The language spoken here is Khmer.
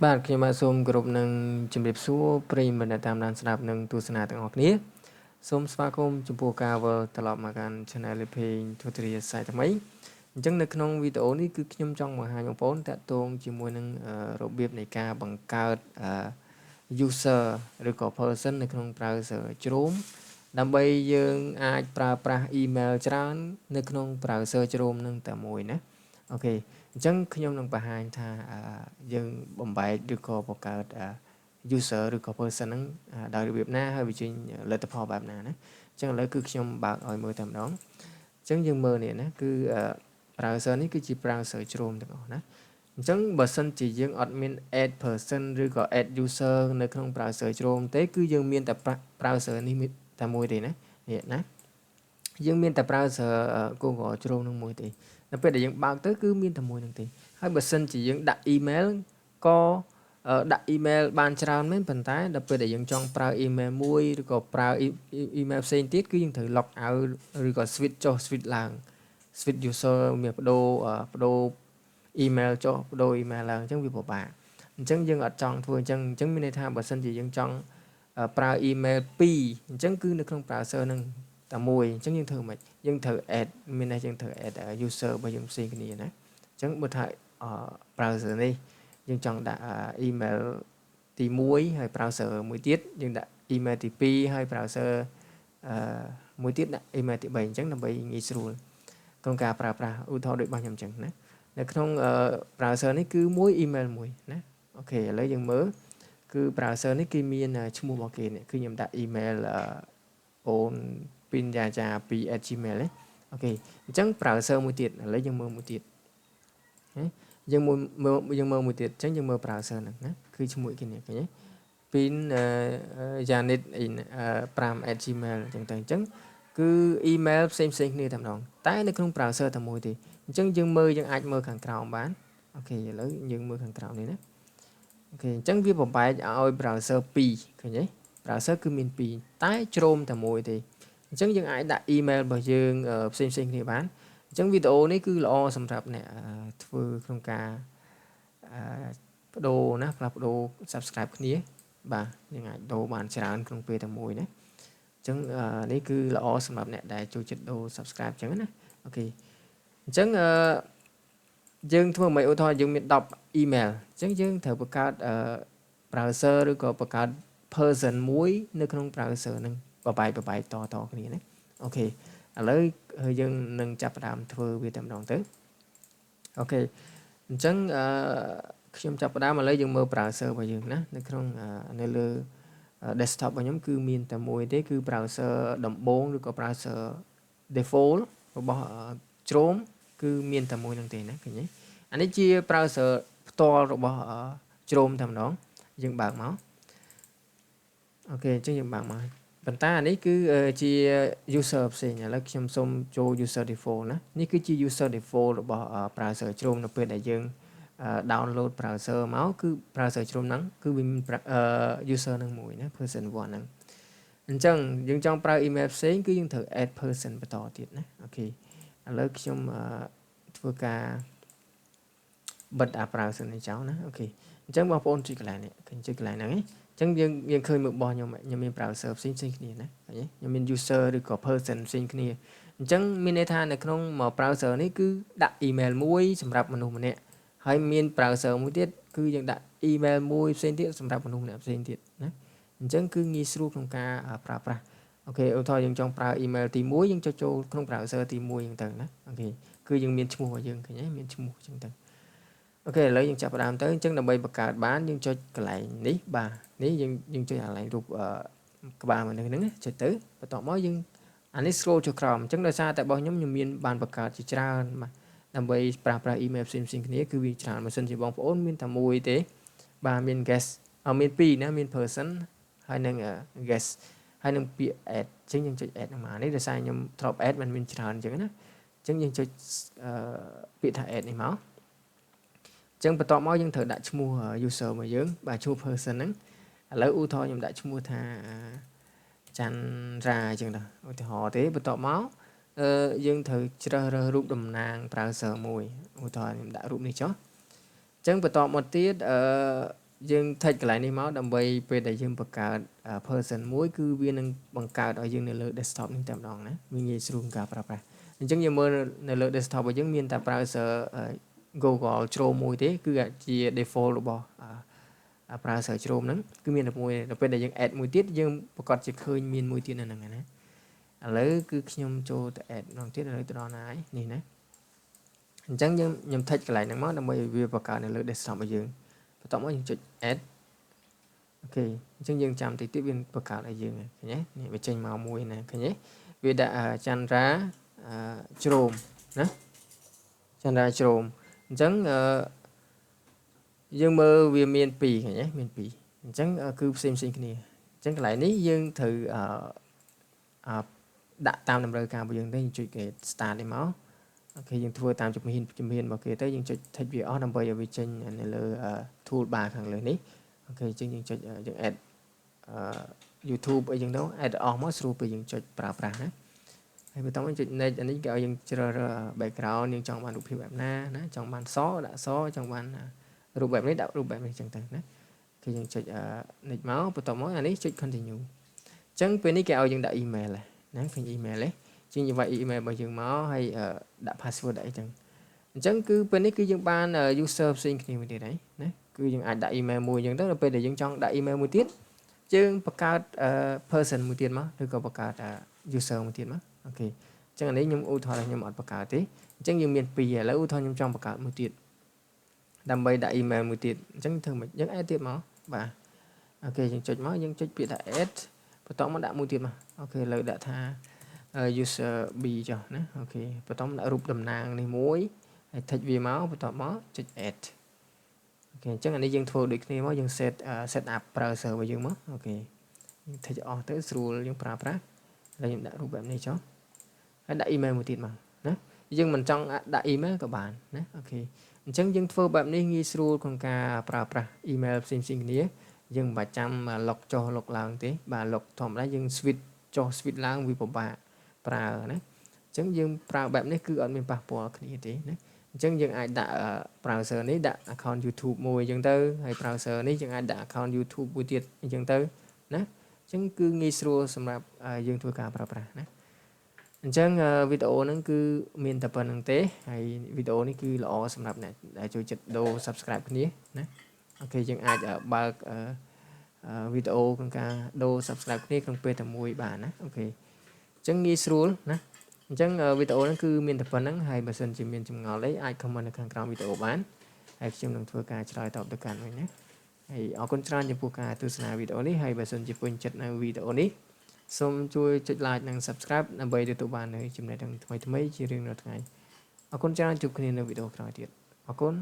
បាទខ្ញុំបាទសូមគោរពនឹងជំរាបសួរប្រិយមិត្តដែលតាមដានស្ដាប់និងទស្សនាទាំងអស់គ្នាសូមស្វាគមន៍ចំពោះការវិលត្រឡប់មកកាន់ Channel Leappeng Tutorials សាយថ្មីអញ្ចឹងនៅក្នុងវីដេអូនេះគឺខ្ញុំចង់បង្ហាញបងប្អូនតាក់ទងជាមួយនឹងរបៀបនៃការបង្កើត user ឬក៏ person នៅក្នុង browser Chrome ដើម្បីយើងអាចប្រើប្រាស់ email ច្រើននៅក្នុង browser Chrome នឹងតែមួយណាអូខេអញ្ចឹងខ្ញុំនឹងបង្ហាញថាយើងបំបែកឬក៏បង្កើត user ឬក៏ person ហ្នឹងដោយរបៀបណាហើយវាចេញលទ្ធផលបែបណាណាអញ្ចឹងឥឡូវគឺខ្ញុំបើកឲ្យមើលតែម្ដងអញ្ចឹងយើងមើលនេះណាគឺ browser នេះគឺជា browser Chrome ទាំងអស់ណាអញ្ចឹងបើសិនជាយើងអត់មាន add person ឬក៏ add user នៅក្នុង browser Chrome ទេគឺយើងមានតែ browser នេះតែមួយទេណានេះណាយើងមានតែ browser Google Chrome នឹងមួយទេនៅពេលដែលយើងបើកទៅគឺមានតែមួយនឹងទេហើយបើសិនជាយើងដាក់ email ក៏ដាក់ email បានច្រើនមែនប៉ុន្តែដល់ពេលដែលយើងចង់ប្រើ email មួយឬក៏ប្រើ email ផ្សេងទៀតគឺយើងត្រូវ log out ឬក៏ switch ចុះ switch ឡើង switch user មានបដូរ email ចុះបដូរ email ឡើងអញ្ចឹងវាពិបាកអញ្ចឹងយើងអត់ចង់ធ្វើអញ្ចឹងមានន័យថាបើសិនជាយើងចង់ប្រើ email 2អញ្ចឹងគឺនៅក្នុង browser នឹងតែមួយអញ្ចឹងយើងធ្វើមិនយើងត្រូវ add មានន័យយើងត្រូវ add user របស់យើងផ្សេងគ្នាណាអញ្ចឹងបើថា browser នេះយើងចង់ដាក់ email ទី1ហើយ browser មួយទៀតយើងដាក់ email ទី2ហើយ browser មួយទៀតដាក់ email ទី3អញ្ចឹងដើម្បីងាយស្រួលក្នុងការប្រើប្រាស់ឧទាហរណ៍ដូចរបស់ខ្ញុំអញ្ចឹងណានៅក្នុង browser នេះគឺមួយ email មួយណាអូខេឥឡូវយើងមើលគឺ browser នេះគេមានឈ្មោះរបស់គេនេះគឺខ្ញុំដាក់ email អូនពីនយ៉ាចា 2@gmail ណាអូខេអញ្ចឹង browser មួយទៀតឥឡូវយើងមើលមួយទៀតណាយើងមើលមួយទៀតអញ្ចឹងយើងមើល browser ហ្នឹងណាគឺឈ្មោះគេនេះឃើញទេ pin janit 5@gmail អញ្ចឹងទៅអញ្ចឹងគឺ email ផ្សេងគ្នាតែម្ដងតែនៅក្នុង browser តែមួយទេអញ្ចឹងយើងអាចមើលខាងក្រោមបានអូខេឥឡូវយើងមើលខាងក្រោមនេះណាអូខេអញ្ចឹងវាបំបែកឲ្យ browser 2ឃើញទេ browser គឺមាន2តែ Chrome តែមួយទេអញ្ចឹងយើងអាចដាក់ email របស់យើងផ្សេងគ្នាបានអញ្ចឹងវីដេអូនេះគឺល្អសម្រាប់អ្នកធ្វើក្នុងការបដូរណាផ្លាស់ប្ដូរ subscribe គ្នាបាទយើងអាចដូរបានច្រើនក្នុងពេលតែមួយណាអញ្ចឹងនេះគឺល្អសម្រាប់អ្នកដែលចូលចិត្តដូរ subscribe អញ្ចឹងណាអូខេអញ្ចឹងយើងធ្វើមិនឧទាហរណ៍យើងមាន10 email អញ្ចឹងយើងត្រូវបង្កើតbrowser ឬក៏បង្កើត person មួយនៅក្នុង browser ហ្នឹងបបែកតគ្នាណាអូខេឥឡូវយើងនឹងចាប់ផ្ដើមធ្វើវាតែម្ដងទៅអូខេអញ្ចឹងខ្ញុំចាប់ផ្ដើមឥឡូវយើងមើល browser របស់យើងណានៅក្នុងនៅលើ desktop របស់ខ្ញុំគឺមានតែមួយទេគឺ browser ដំបូងឬក៏ browser default របស់ Chrome គឺមានតែមួយនឹងទេណាឃើញទេអានេះជា browser ផ្ទាល់របស់ Chrome តែម្ដងយើងបើកមកអូខេអញ្ចឹងយើងបើកមកប៉ុន្តែអានេះគឺជា user ផ្សេងឥឡូវខ្ញុំសូមចូល user default ណានេះគឺជា user default របស់ browser Chrome នៅពេលដែលយើង download browser មកគឺ browser Chrome ហ្នឹងគឺវាមាន user ហ្នឹងមួយណា person 1ហ្នឹងអញ្ចឹងយើងចង់ប្រើ email ផ្សេងគឺយើងត្រូវ add person បន្តទៀតណាអូខេឥឡូវខ្ញុំធ្វើការបិទ browser នេះចោលណាអូខេអញ្ចឹងបងប្អូនចុចកន្លែងនេះឃើញចុចកន្លែងហ្នឹងអញ្ចឹងយើងឃើញមុខរបស់ខ្ញុំមាន browser ផ្សេងគ្នាណាឃើញទេខ្ញុំមាន user ឬក៏ person ផ្សេងគ្នាអញ្ចឹងមានន័យថានៅក្នុងមក browser នេះគឺដាក់ email មួយសម្រាប់មនុស្សម្នាក់ហើយមាន browser មួយទៀតគឺយើងដាក់ email មួយផ្សេងទៀតសម្រាប់មនុស្សម្នាក់ផ្សេងទៀតណាអញ្ចឹងគឺងាយស្រួលក្នុងការប្រើប្រាស់អូខេឧទាហរណ៍យើងចង់ប្រើ email ទី1យើងចុចចូលក្នុង browser ទី1អញ្ចឹងទៅណាអូខេគឺយើងមានឈ្មោះរបស់យើងឃើញទេមានឈ្មោះអញ្ចឹងទៅអូខេឥឡូវយើងចាប់ផ្ដើមទៅអញ្ចឹងដើម្បីបង្កើតបានយើងចុចកន្លែងនេះបាទនេះយើងចុចកន្លែងរូបក្បាលមកហ្នឹងចុចទៅបន្ទាប់មកយើងអានេះ scroll ចុះក្រោមអញ្ចឹងដោយសារតែរបស់ខ្ញុំមានបានបង្កើតជាច្រើនបាទដើម្បីប្រើប្រាស់ email ផ្សេងគ្នាគឺវាច្រើនបើសិនជាបងប្អូនមានតែមួយទេបាទមាន guest មាន2ណាមាន person ហើយនឹង guest ហើយនឹងពាក្យ add អញ្ចឹងយើងចុច add ហ្នឹងមកនេះដោយសារខ្ញុំធ្លាប់ add มันមានច្រើនអញ្ចឹងណាអញ្ចឹងយើងចុចពាក្យថា add នេះមកអញ្ចឹងបន្ទាប់មកយើងត្រូវដាក់ឈ្មោះ user របស់យើងបាទឈ្មោះ person ហ្នឹងឥឡូវឧទាហរណ៍ខ្ញុំដាក់ឈ្មោះថាច័ន្ទរាអញ្ចឹងទៅឧទាហរណ៍ទេបន្ទាប់មកយើងត្រូវជ្រើសរើសរូបតំណាង browser មួយឧទាហរណ៍ខ្ញុំដាក់រូបនេះចុះអញ្ចឹងបន្ទាប់មកទៀត dương thay cái lại này máu đầm bay về đại dương bậc cả person mỗi cứ viên năng bằng cả ở dương này lơ desktop nên tạm đòn nè mình nghĩ sử cả pra chẳng như mơ này lơ desktop ở dương miền tạm browser Google Chrome môi thế cứ chỉ default rồi bỏ browser Chrome nắng cứ miền được môi là bên đại dương add môi tiết dương còn chỉ khơi miền môi tiết này nè lấy cứ nhom cho add non tiết lấy từ đó này nè chẳng nhom thay cái lại năng máu đầm bay về bậc cả này lơ desktop ở dương tổng ở những chữ add ok chứng dương chạm thì tiếp viên bậc cả lại dương này nhé về tranh màu mùi này nhé vì đã chăn ra Chrome đó chăn ra Chrome chẳng dương mơ về miền pì nhé miền pì chẳng cứ xem cái này chẳng lại ní dương thử đã tam nằm rơi cao bây giờ đây chuyện cái start đi máu khi dương thua tam chụp hiền mà kia tới dương chụp thay vì ở nằm bây giờ vì tranh này là toolbar hàng lời ní ok chương trình chụp dương add YouTube ở dương đó add almost rồi bây giờ chụp pra nè hay bây tóm chụp này anh ấy gọi dương chờ background nhưng trong bàn chụpแบบna nè trong bàn xóa đã xóa trong bàn chụpแบบนี้đạo chụpแบบนี้chẳng hạn nè khi dương chụp này máu bây tóm anh ấy chụp continue chẳng bênนี้cái dương đã email này nè phần email đấy chứ như vậy email bao dương máu hay đã password đấy chẳng chẳng cứ bênนี้cứ dương ban user sinh thì mình để đấy nè cứ dương ai đã email mùi dương đó là bên để dương trong đã email mùi tiết chứ bậc cao person mùi tiền mà được có bậc cao user mùi tiền mà ok chẳng là đấy nhưng ưu thọ là nhưng một bậc cao thế chẳng dương miền pì là ưu thọ nhưng trong bậc cao mùi tiền đam bay đã email mùi tiền chẳng thường mình chẳng ai tiền mà bà ok dương chốt máu dương chốt bị đã add và tóm nó đã mùi tiền mà ok lời đã tha user b cho nè ok và tóm đã rụp đầm nàng này muối thay vì máu và tóm máu chích add ok chắc là đi dân thua được này máu dân set up browser và dân mất ok thay cho tới rule dân pra là dân đã rụpแบบnày cho đã email một tiền mà nè dân mình trong đã email các bạn nè ok chẳng dân thuaแบบnày nghi rule còn cả pra email xin này dân bà chăm mà lọc cho lọc làng thế bà lọc thòm đã dân switch cho switch lang vì bà pra nè chẳng dương praแบบนี้คืออันเป็นปะปอคนี้ទេណាអញ្ចឹងយើងអាចដាក់ browser នេះដាក់ account YouTube មួយអញ្ចឹងទៅហើយ browser នេះយើងអាចដាក់ account YouTube មួយទៀតអញ្ចឹងទៅណាអញ្ចឹងគឺងាយស្រួលសម្រាប់យើងធ្វើការប្រើប្រាស់ណាអញ្ចឹងវីដេអូហ្នឹងគឺមានតែប៉ុណ្្នឹងទេហើយវីដេអូនេះគឺល្អសម្រាប់អ្នកដែលចូលចិត្តដូរ subscribe គ្នាណាអូខេយើងអាចបើកវីដេអូក្នុងការដូរ subscribe គ្នាក្នុងពេលតែមួយបានណាអូខេអញ្ចឹងងាយស្រួលណាអញ្ចឹងវីដេអូហ្នឹងគឺមានតែប៉ុណ្្នឹងហើយបើសិនជាមានចម្ងល់អីអាច comment នៅខាងក្រោមវីដេអូបានហើយខ្ញុំនឹងធ្វើការឆ្លើយតបទៅកាន់វិញណាហើយអរគុណច្រើនចំពោះការទស្សនាវីដេអូនេះហើយបើសិនជាពេញចិត្តនៅវីដេអូនេះសូមជួយចុច like និង subscribe ដើម្បីទទួលបាននូវចំណេះដឹងថ្មីៗជារៀងរាល់ថ្ងៃអរគុណច្រើនជួបគ្នានៅវីដេអូក្រោយទៀតអរគុណ